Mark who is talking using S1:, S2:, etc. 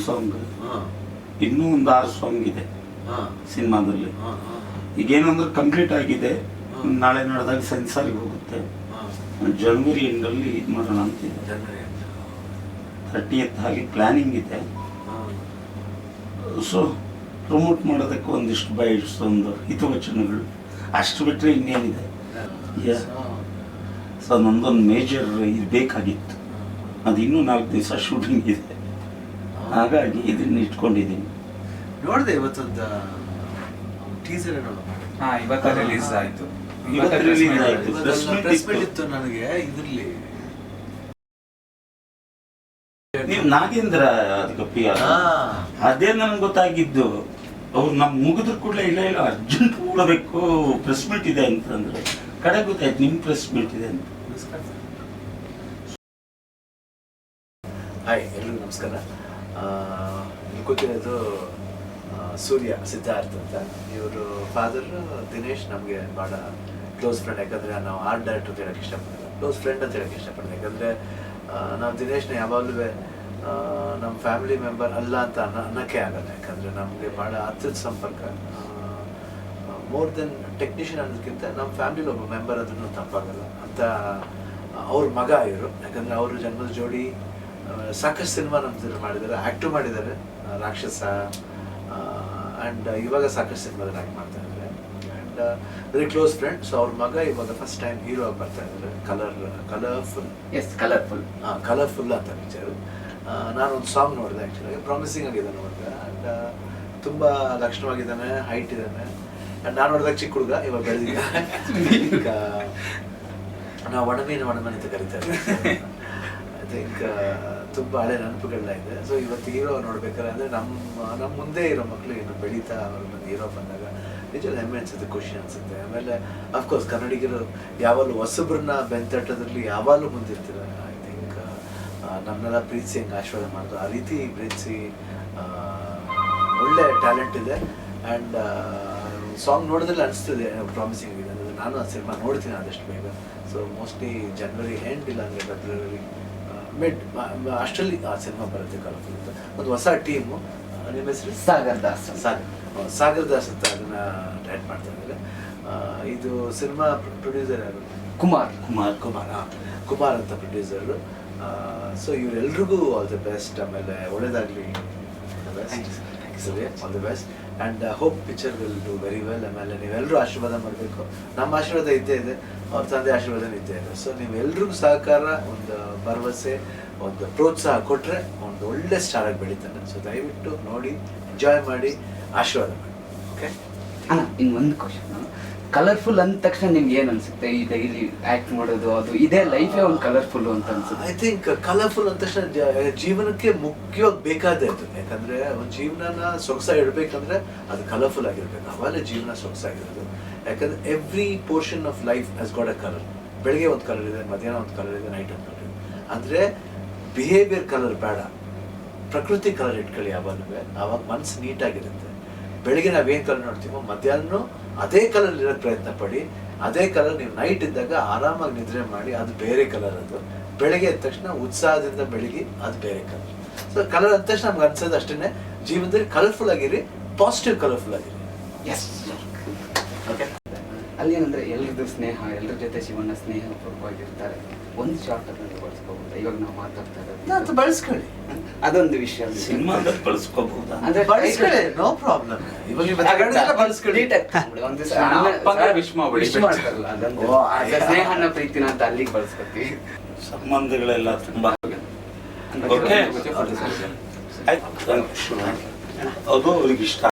S1: Song ಇನ್ನೂ ಒಂದು 6 song ಇದೆ ಸಿನಿಮಾದಲ್ಲಿ. ಈಗೇನಂದ್ರೆ ಕಂಪ್ಲೀಟ್ ಆಗಿದೆ, ನಾಳೆ ನಡೆದಾಗ ಸೆನ್ಸಾರಿಗೆ ಹೋಗುತ್ತೆ. ಜನವರಿ ಎಂಡಲ್ಲಿ ಇದು ಮಾಡೋಣ ಅಂತಿದೆ, 30th ಹಾಗೆ ಪ್ಲಾನಿಂಗ್ ಇದೆ. ಸೊ ಪ್ರಮೋಟ್ ಮಾಡೋದಕ್ಕೆ ಒಂದಿಷ್ಟು ಬೈಟ್ಸ್, ಒಂದು ಹಿತವಚನಗಳು ಅಷ್ಟು ಬಿಟ್ಟರೆ ಇನ್ನೇನಿದೆ. ಸೊ ನಂದೊಂದು ಮೇಜರ್ ಇದು ಬೇಕಾಗಿತ್ತು, ಅದು ಇನ್ನೂ 4 ದಿವಸ ಶೂಟಿಂಗ್ ಇದೆ, ಹಾಗಾಗಿ ಇದನ್ನ ಇಟ್ಕೊಂಡಿದ್ದೀನಿ.
S2: ನೋಡಿದೆ ಇವತ್ತೊಂದು ಟೀಸರ್
S3: ಇವತ್ತು ರಿಲೀಸ್ ಆಯ್ತು.
S2: ಪ್ರೆಸ್ ಮೀಟ್ ಇತ್ತು ನನಗೆ. ಇದರಲ್ಲಿ
S1: ನೀವು ನಾಗೇಂದ್ರ ಅದಕ್ಕೆ ಅದೇ ನನಗೆ ಗೊತ್ತಾಗಿದ್ದು. ಅವ್ರು ನಮ್ಮ ಮುಗಿದ್ರು ಕೂಡಲೇ ಇಲ್ಲ ಅರ್ಜೆಂಟ್ ಕೂಡಬೇಕು, ಪ್ರೆಸ್ ಮೀಟ್ ಇದೆ ಅಂತಂದ್ರೆ ಕಡೆ ಗೊತ್ತಾಯ್ತು ನಿಮ್ಮ ಪ್ರೆಸ್ ಮೀಟ್ ಇದೆ ಅಂತ.
S2: ಹಾಯ್, ಎಲ್ರಿಗೂ ನಮಸ್ಕಾರ. ಗೊತ್ತಿರೋದು ಸೂರ್ಯ ಸಿದ್ಧಾರ್ಥ ಅಂತ. ಇವರು ಫಾದರ್ ದಿನೇಶ್ ನಮಗೆ ಭಾಳ ಕ್ಲೋಸ್ ಫ್ರೆಂಡ್. ಯಾಕಂದರೆ ನಾವು ಆರ್ಟ್ ಡೈರೆಕ್ಟರ್ ಅಂತ ಹೇಳೋಕ್ಕೆ ಇಷ್ಟಪಡ್ತೀವಿ, ಕ್ಲೋಸ್ ಫ್ರೆಂಡ್ ಅಂತ ಹೇಳೋಕ್ಕೆ ಇಷ್ಟಪಡ್ತೀವಿ. ಯಾಕಂದರೆ ನಾವು ದಿನೇಶ್ನ ಯಾವಾಗಲೂ ನಮ್ಮ ಫ್ಯಾಮಿಲಿ ಮೆಂಬರ್ ಅಲ್ಲ ಅಂತ ಅನ್ನೋಕ್ಕೆ ಆಗಲ್ಲ. ಯಾಕಂದರೆ ನಮಗೆ ಭಾಳ ಹತ್ತಿರದ ಸಂಪರ್ಕ. ಮೋರ್ ದೆನ್ ಟೆಕ್ನಿಷಿಯನ್ ಅನ್ನೋದಕ್ಕಿಂತ ನಮ್ಮ ಫ್ಯಾಮಿಲಿಲಿ ಒಬ್ಬ ಮೆಂಬರ್ ಅದನ್ನು ತಪ್ಪಾಗಲ್ಲ ಅಂತ ಅವ್ರ ಮಗ ಇವರು. ಯಾಕಂದರೆ ಅವರು ಜನ್ಮದ ಜೋಡಿ ಸಾಕಷ್ಟು ಸಿನಿಮಾ ನಮ್ದು ಮಾಡಿದ್ದಾರೆ, ಆ್ಯಕ್ಟು ಮಾಡಿದ್ದಾರೆ, ರಾಕ್ಷಸ ಆ್ಯಂಡ್ ಇವಾಗ ಸಾಕಷ್ಟು ಸಿನಿಮಾದಲ್ಲಿ ಆ್ಯಕ್ಟ್ ಮಾಡ್ತಾ ಇದ್ದಾರೆ. And very close friend. So ಅವ್ರ ಮಗ ಇವಾಗ ಫಸ್ಟ್ ಟೈಮ್ ಹೀರೋ ಆಗಿ ಬರ್ತಾ ಇದ್ದಾರೆ. ಕಲರ್ಫುಲ್ ಅಂತ ಪಿಕ್ಚರು. ನಾನೊಂದು ಸಾಂಗ್ ನೋಡಿದೆ, ಆ್ಯಕ್ಚುಲಾಗಿ ಪ್ರಾಮಿಸಿಂಗ್ ಆಗಿದೆ ನೋಡಿದೆ. ಆ್ಯಂಡ್ ತುಂಬ ಲಕ್ಷಣವಾಗಿದ್ದಾನೆ, ಹೈಟ್ ಇದ್ದಾನೆ. ಆ್ಯಂಡ್ ನಾನು ನೋಡಿದಾಗ ಚಿಕ್ಕ ಹುಡುಗ, ಇವಾಗ ಬೆಳೆದಿದ್ದಾನೆ. ಈಗ ನಾವು ಒಣಮೀನು ಅಂತ ಕರಿತಾರೆ. ಐ ಥಿಂಕ್ ತುಂಬ ಹಳೆ ನೆನಪುಗಳೆಲ್ಲ ಇದೆ. ಸೊ ಇವತ್ತು ಹೀರೋ ನೋಡ್ಬೇಕಾದ್ರೆ ಅಂದರೆ ನಮ್ಮ ಮುಂದೆ ಇರೋ ಮಕ್ಕಳು ಇನ್ನು ಬೆಳೀತಾ ಅವ್ರ ಬಂದು ಹೀರೋ ಬಂದಾಗ ನಿಜವಾದ ಹೆಮ್ಮೆ ಅನಿಸುತ್ತೆ, ಖುಷಿ ಅನಿಸುತ್ತೆ. ಆಮೇಲೆ ಅಫ್ಕೋರ್ಸ್ ಕನ್ನಡಿಗರು ಯಾವಾಗಲೂ ಹೊಸಬ್ರನ್ನ ಬೆಂತಟ್ಟೋದ್ರಲ್ಲಿ ಯಾವಾಗಲೂ ಮುಂದಿರ್ತಾರೆ. ಐ ಥಿಂಕ್ ನಮ್ಮನ್ನೆಲ್ಲ ಪ್ರೀತಿಸಿ ಹೆಂಗೆ ಆಶೀರ್ವಾದ ಮಾಡೋದು ಆ ರೀತಿ ಪ್ರೀತಿಸಿ ಒಳ್ಳೆ ಟ್ಯಾಲೆಂಟ್ ಇದೆ. ಆ್ಯಂಡ್ ಸಾಂಗ್ ನೋಡಿದ್ರಲ್ಲಿ ಅನಿಸ್ತದೆ ಪ್ರಾಮಿಸಿಂಗ್ ಆಗಿದೆ. ಅಂದರೆ ನಾನು ಆ ಸಿನಿಮಾ ನೋಡ್ತೀನಿ ಆದಷ್ಟು ಬೇಗ. ಸೊ ಮೋಸ್ಟ್ಲಿ ಜನವರಿ ಎಂಡ್ ಇಲ್ಲ ಅಂದರೆ ಫೆಬ್ರವರಿ ಮಿಡ್ ಅಷ್ಟರಲ್ಲಿ ಆ ಸಿನಿಮಾ ಬರುತ್ತೆ. ಕಲರ್ಫುಲ್ ಅಂತ ಒಂದು ಹೊಸ ಟೀಮು. ನಿಮ್ಮ ಹೆಸರು? ಸಾಗರ್ ದಾಸ್ ಅಂತ ಅದನ್ನು ಡೈರೆಕ್ಟ್ ಮಾಡ್ತಾ ಇದ್ದಾರೆ. ಇದು ಸಿನಿಮಾ ಪ್ರೊಡ್ಯೂಸರ್ ಯಾರು? ಕುಮಾರ್ ಅಂತ ಪ್ರೊಡ್ಯೂಸರು. ಸೊ ಇವರೆಲ್ರಿಗೂ ಆಲ್ ದಿ ಬೆಸ್ಟ್. ಆಮೇಲೆ ಒಳ್ಳೇದಾಗಲಿ, all the best. And hope picture will do very well. ಆಮೇಲೆ ನೀವೆಲ್ಲರೂ ಆಶೀರ್ವಾದ ಮಾಡಬೇಕು. ನಮ್ಮ ಆಶೀರ್ವಾದ ಇದ್ದೇ ಇದೆ, ಅವ್ರ ತಂದೆ ಆಶೀರ್ವಾದ ಇದ್ದೇ ಇದೆ. ಸೊ ನೀವೆಲ್ರಿಗೂ ಸಹಕಾರ, ಒಂದು ಭರವಸೆ, ಒಂದು ಪ್ರೋತ್ಸಾಹ ಕೊಟ್ಟರೆ ಒಂದು ಒಳ್ಳೆ ಸ್ಟಾರಾಗಿ ಬೆಳೀತಾನೆ. ಸೊ ದಯವಿಟ್ಟು ನೋಡಿ, ಎಂಜಾಯ್ ಮಾಡಿ, ಆಶೀರ್ವಾದ ಮಾಡಿ. ಓಕೆ
S3: ಅಣ್ಣ, ಇನ್ನೊಂದು ಕ್ವಶನ್. ಕಲರ್ಫುಲ್ ಅಂದ ತಕ್ಷಣ ನಿಮ್ಗೆ ಏನು ಅನ್ಸುತ್ತೆ? ಈ ಡೈಲಿ ಆ್ಯಕ್ಟ್ ಮಾಡೋದು, ಅದು ಇದೇ ಲೈಫೇ ಒಂದು ಕಲರ್ಫುಲ್ ಅಂತ ಅನ್ಸುತ್ತೆ.
S2: ಐ ಥಿಂಕ್ ಕಲರ್ಫುಲ್ ಅಂದ ತಕ್ಷಣ ಜೀವನಕ್ಕೆ ಮುಖ್ಯವಾಗಿ ಬೇಕಾದೇ ಇರ್ತದೆ. ಯಾಕಂದರೆ ಒಂದು ಜೀವನನ ಸೊಗಸಾಗಿ ಇಡಬೇಕಂದ್ರೆ ಅದು ಕಲರ್ಫುಲ್ ಆಗಿರ್ಬೇಕು, ಅವಾಗಲೇ ಜೀವನ ಸೊಗಸಾಗಿರೋದು. ಯಾಕಂದರೆ every portion of life has got a colour. ಬೆಳಗ್ಗೆ ಒಂದು ಕಲರ್ ಇದೆ, ಮಧ್ಯಾಹ್ನ ಒಂದು ಕಲರ್ ಇದೆ, ನೈಟ್ ಒಂದು ಕಲರ್ ಇದೆ. ಅಂದರೆ ಬಿಹೇವಿಯರ್ ಕಲರ್ ಬೇಡ, ಪ್ರಕೃತಿ ಕಲರ್ ಇಟ್ಕೊಳ್ಳಿ ಯಾವಾಗಲೂ. ಆವಾಗ ಮನಸ್ಸು ನೀಟಾಗಿರುತ್ತೆ. ಬೆಳಿಗ್ಗೆ ನಾವೇನು ಕಲರ್ ನೋಡ್ತೀವೋ ಮಧ್ಯಾಹ್ನ ಅದೇ ಕಲರ್ ಇರೋಕ್ಕೆ ಪ್ರಯತ್ನ ಪಡಿ. ಅದೇ ಕಲರ್ ನೀವು ನೈಟ್ ಇದ್ದಾಗ ಆರಾಮಾಗಿ ನಿದ್ರೆ ಮಾಡಿ, ಅದು ಬೇರೆ ಕಲರ್. ಅದು ಬೆಳಗ್ಗೆ ಎದ್ದ ತಕ್ಷಣ ಉತ್ಸಾಹದಿಂದ ಬೆಳಿಗ್ಗೆ, ಅದು ಬೇರೆ ಕಲರ್. ಸೊ ಕಲರ್ ಅಂದ ತಕ್ಷಣ ನಮ್ಗೆ ಅನ್ಸೋದು ಅಷ್ಟೇ, ಜೀವನದಲ್ಲಿ ಕಲರ್ಫುಲ್ ಆಗಿರಿ, ಪಾಸಿಟಿವ್ ಕಲರ್ಫುಲ್ ಆಗಿರಿ.
S3: Yes, okay. ಅಲ್ಲಿ ಏನಂದ್ರೆ ಎಲ್ರದ್ದು ಸ್ನೇಹ, ಎಲ್ಲರ ಜೊತೆ ಶಿವಣ್ಣ ಸ್ನೇಹ ಪೂರ್ವವಾಗಿರ್ತಾರೆ. ಒಂದು ಶಾರ್ಟ್ ಅದನ್ನು ಬಳಸ್ಕೋಬಹುದು. ಇವಾಗ ನಾವು ಮಾತಾಡ್ತಾ ಇರೋದು
S2: ಬಳಸ್ಕೊಳ್ಳಿ,
S3: ಅದೊಂದು ವಿಷಯ.
S1: ಸಿನಿಮಾ ಬಳಸ್ಕೋಬಹುದಾ
S2: ಅಂದ್ರೆ ಬಳಸ್ಕೊಳ್ಳಿ, ನೋ ಪ್ರಾಬ್ಲಮ್.
S3: ಸ್ನೇಹನ ಪ್ರೀತಿನ ಅಂತ ಅಲ್ಲಿಗೆ ಬಳಸ್ಕೊತೀವಿ.
S1: ಸಂಬಂಧಗಳೆಲ್ಲ ತುಂಬಾ ಅದು ಅವ್ರಿಗೆ ಇಷ್ಟ